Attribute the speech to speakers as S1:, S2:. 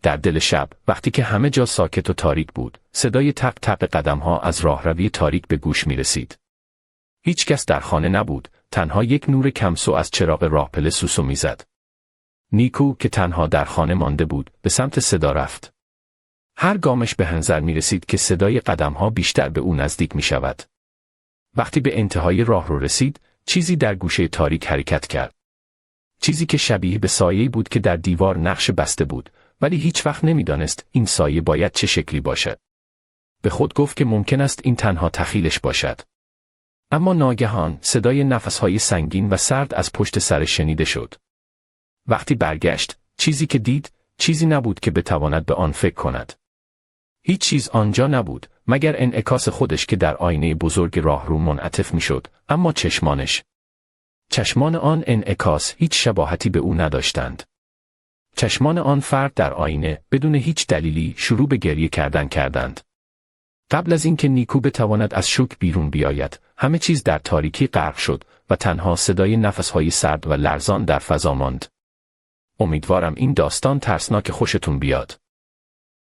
S1: در دل شب، وقتی که همه جا ساکت و تاریک بود، صدای تق تق قدم‌ها از راهروی تاریک به گوش می‌رسید. هیچ کس در خانه نبود، تنها یک نور کمسو از چراغ راهپله سوسو می‌زد. نیکو که تنها در خانه مانده بود، به سمت صدا رفت. هر گامش به نظر می‌رسید که صدای قدم‌ها بیشتر به او نزدیک می‌شود. وقتی به انتهای راه رو رسید، چیزی در گوشه تاریک حرکت کرد. چیزی که شبیه به سایه‌ای بود که در دیوار نقش بسته بود، ولی هیچ وقت نمی‌دانست این سایه باید چه شکلی باشد. به خود گفت که ممکن است این تنها تخیلش باشد. اما ناگهان صدای نفس‌های سنگین و سرد از پشت سرش شنیده شد. وقتی برگشت، چیزی که دید، چیزی نبود که بتواند به آن فکر کند. هیچ چیز آنجا نبود، مگر انعکاس خودش که در آینه بزرگ راهرو منعطف می‌شد، اما چشمان آن انعکاس هیچ شباهتی به او نداشتند. چشمان آن فرد در آینه، بدون هیچ دلیلی، شروع به گریه کردند. قبل از اینکه نیکو بتواند از شوک بیرون بیاید، همه چیز در تاریکی غرق شد و تنها صدای نفس‌های سرد و لرزان در فضا ماند. امیدوارم این داستان ترسناک خوشتون بیاد.